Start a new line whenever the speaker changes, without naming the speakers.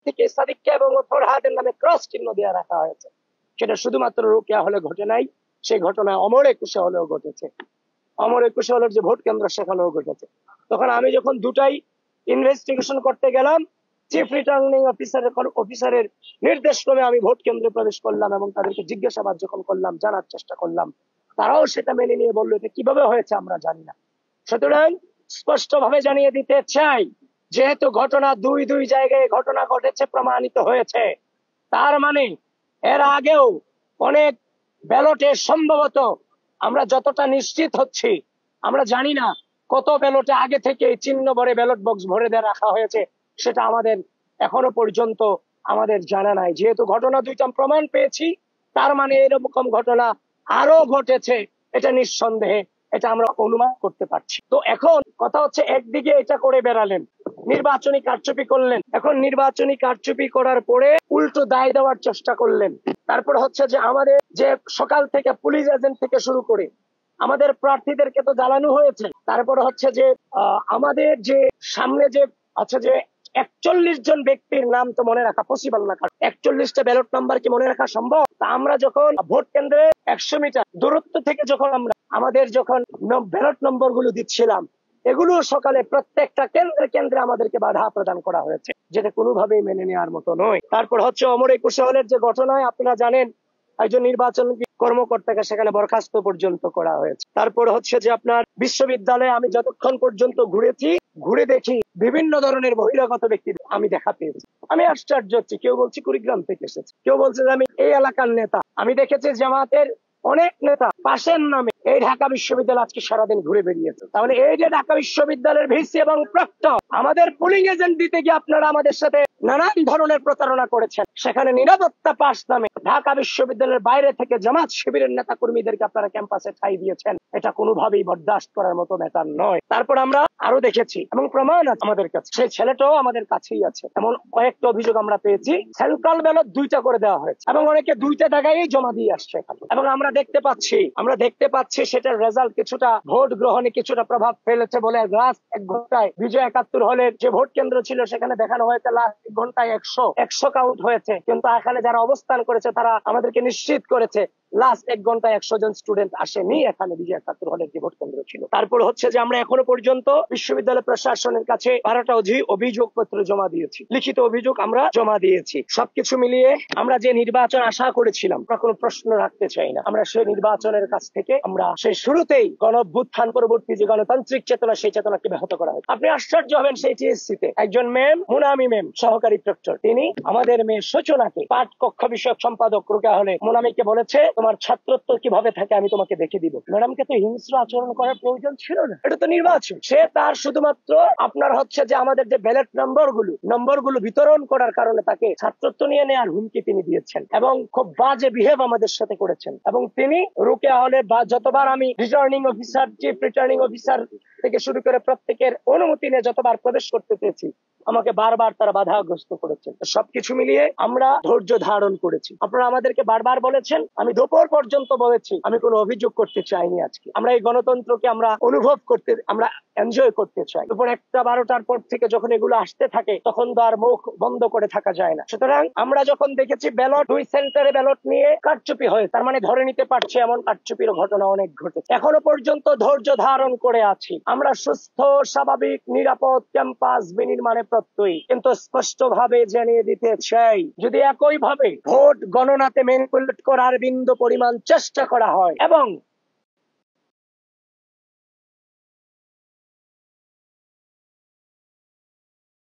থেকে সাদিককে এবং ফরহাদের নামে ক্রস চিহ্ন দিয়ে রাখা হয়েছে। সেটা শুধুমাত্র রোকেয়া হলে ঘটে নাই, সেই ঘটনা অমর একুশে হলেও ঘটেছে। অমর একুশে হলের যে ভোট কেন্দ্র সেখানেও ঘটেছে। তখন আমি যখন দুটাই ইনভেস্টিগেশন করতে গেলাম, চিফ রিটার্নিং অফিসারের নির্দেশ ক্রমে আমি ভোট কেন্দ্রে প্রবেশ করলাম এবং তাদেরকে জিজ্ঞাসাবাদ যখন করলাম, জানার চেষ্টা করলাম, তারাও সেটা মেনে নিয়ে বললো এটা কিভাবে হয়েছে আমরা জানি না। সুতরাং স্পষ্ট ভাবে জানিয়ে দিতে চাই, যেহেতু ঘটনা দুই জায়গায় ঘটনা ঘটেছে, প্রমাণিত হয়েছে, তার মানে এর আগেও অনেক ব্যালটে সম্ভবত, আমরা যতটা নিশ্চিত হচ্ছি, আমরা জানি না কত ব্যালটে আগে থেকে চিহ্ন ভরে ব্যালট বক্স ভরে দিয়ে রাখা হয়েছে, সেটা আমাদের এখনো পর্যন্ত আমাদের জানা নাই। যেহেতু ঘটনা দুইটা প্রমাণ পেয়েছি, তার মানে এরকম ঘটনা আরো ঘটেছে, এটা নিঃসন্দেহে এটা আমরা অনুমান করতে পারছি। তো এখন কথা হচ্ছে, একদিকে এটা করে বেড়ালেন, নির্বাচনী কারচুপি করলেন, এখন নির্বাচনী কারচুপি করার পরে উল্টো দায় দেওয়ার চেষ্টা করলেন। তারপর হচ্ছে যে আমাদের যে সকাল থেকে পুলিশ এজেন্ট থেকে শুরু করে আমাদের প্রার্থীদেরকে তো জ্বালানো হয়েছে। তারপর হচ্ছে যে আমাদের যে সামনে যে আচ্ছা যে 41 জন ব্যক্তির নাম তো মনে রাখা পসিবল না, কারণ 41টা ব্যালট নাম্বার কি মনে রাখা সম্ভব? তা আমরা যখন ভোট কেন্দ্রে 100 মিটার দূরত্ব থেকে যখন আমরা আমাদের যখন ব্যালট নম্বর গুলো দিচ্ছিলাম, এগুলো সকালে প্রত্যেকটা কেন্দ্রে কেন্দ্রে আমাদেরকে বাধা প্রদান করা হয়েছে, যেটা কোনোভাবেই মেনে নেওয়ার মতো নয়। তারপর হচ্ছে অমর একুশে হলের যে ঘটনায় আপনারা জানেন, একজন নির্বাচন কর্মকর্তাকে সেখানে বরখাস্ত পর্যন্ত করা হয়েছে। তারপর হচ্ছে যে আপনার বিশ্ববিদ্যালয়ে আমি যতক্ষণ পর্যন্ত ঘুরে দেখি বিভিন্ন ধরনের বহিরাগত ব্যক্তি আমি দেখা পেয়েছি। আমি আশ্চর্য হচ্ছি, কেউ বলছে কুড়িগ্রাম থেকে এসেছে, কেউ বলছে যে আমি এই এলাকার নেতা। আমি দেখেছি জামাতের অনেক নেতা পাশের নামে এই ঢাকা বিশ্ববিদ্যালয় আজকে সারাদিন ঘুরে বেরিয়েছে। তাহলে এই যে ঢাকা বিশ্ববিদ্যালয়ের ভিসি এবং প্রক্টর আমাদের পুলিং এজেন্ট দিতে গিয়ে আপনারা আমাদের সাথে নানান ধরনের প্রতারণা করেছেন, সেখানে নিরাপত্তা পাস নামে ঢাকা বিশ্ববিদ্যালয়ের বাইরে থেকে জামাত শিবিরের নেতা কর্মীদেরকে আপনারা ক্যাম্পাসে ঠাঁই দিয়েছেন, এটা কোনোভাবেই বরদাস্ত করার মতো ম্যাটার নয়। তারপর আমরা আরো দেখেছি এবং প্রমাণ আছে আমাদের কাছে, সেই ছেলেটাও আমাদের কাছেই আছে, এমন কয়েকটা অভিযোগ আমরা পেয়েছি। সেন্ট্রাল ব্যালট 2টা করে দেওয়া হয়েছে এবং অনেকে 2টা জায়গায় জমা দিয়ে আসছে এবং আমরা দেখতে পাচ্ছি সেটার রেজাল্ট কিছুটা ভোট গ্রহণে কিছুটা প্রভাব ফেলেছে বলে লাস্ট 1 ঘন্টায় বিজয় 71 হলের যে ভোট কেন্দ্র ছিল সেখানে দেখানো হয়েছে লাস্ট 1 ঘন্টায় 100 কাউন্ট হয়েছে, কিন্তু এখানে যারা অবস্থান করেছে তারা আমাদেরকে নিশ্চিত করেছে লাস্ট 1 ঘন্টায় 100 জন স্টুডেন্ট আসেনি এখানে বিজয় 71 হলের যে ভোট কেন্দ্র ছিল। তারপর হচ্ছে যে আমরা এখনো পর্যন্ত বিশ্ববিদ্যালয় প্রশাসনের কাছে 12টা অভিযোগ পত্র জমা দিয়েছি, লিখিত অভিযোগ আমরা জমা দিয়েছি। সবকিছু মিলিয়ে আমরা যে নির্বাচন আশা করেছিলাম, আমরা কোনো প্রশ্ন রাখতে চাই না, আমরা সেই নির্বাচনের কাছ থেকে আমরা সেই শুরুতেই গণঅভ্যুত্থান পরবর্তী যে গণতান্ত্রিক চেতনা, সেই চেতনাকে ব্যাহত করা হয়। আপনি আশ্চর্য হবেন, সেই টিএসসি তে একজন ম্যাম, মুনামি ম্যাম, সহকারী প্রক্টর, তিনি আমাদের মেয়ে সূচনাকে পাঠ কক্ষ বিষয়ক সম্পাদক রোকেয়া হলে মুনামিকে বলেছে, তোমার ছাত্রত্ব কিভাবে থাকে আমি তোমাকে দেখে দিব। ম্যাডামকে তো হিংস্র আচরণ করার প্রয়োজন ছিল না, এটা তো নির্বাচন। সে তার শুধুমাত্র আপনার হচ্ছে যে আমাদের যে ব্যালট নম্বরগুলো বিতরণ করার কারণে তাকে ছাত্রত্ব নিয়ে নেওয়ার হুমকি তিনি দিয়েছেন এবং খুব বাজে বিহেভ আমাদের সাথে করেছেন। এবং তিনি রোকেয়া হলে যতবার আমি returning officer, chief returning officer থেকে শুরু করে প্রত্যেকের অনুমতি নিয়ে যতবার প্রবেশ করতে চেয়েছি, আমাকে বারবার তারা বাধাগ্রস্ত করেছেন। সবকিছু মিলিয়ে আমরা ধৈর্য ধারণ করেছি। আপনারা আমাদেরকে বারবার বলেছেন, আমি দুপুর পর্যন্ত বলেছি আমি কোনো অভিযোগ করতে চাইনি। আজকে আমরা এই গণতন্ত্রকে আমরা অনুভব করতে, আমরা এনজয় করতে চাই। দুপুর 1টা 12টার পর থেকে যখন এগুলো আসতে থাকে তখন তো আর মুখ বন্ধ করে থাকা যায় না। সুতরাং আমরা যখন দেখেছি ব্যালট 2 সেন্টারে ব্যালট নিয়ে কারচুপি হয়, তার মানে ধরে নিতে পারছি এমন কারচুপির ঘটনা অনেক ঘটেছে। এখনো পর্যন্ত ধৈর্য ধারণ করে আছি। আমরা সুস্থ, স্বাভাবিক, নিরাপদ ক্যাম্পাস বিনির্মাণে প্রত্যয়ী, কিন্তু স্পষ্ট ভাবে জানিয়ে দিতে চাই, যদি একইভাবে ভোট গণনাতে ম্যানিপুলেট করার বিন্দু পরিমাণ চেষ্টা করা হয় এবং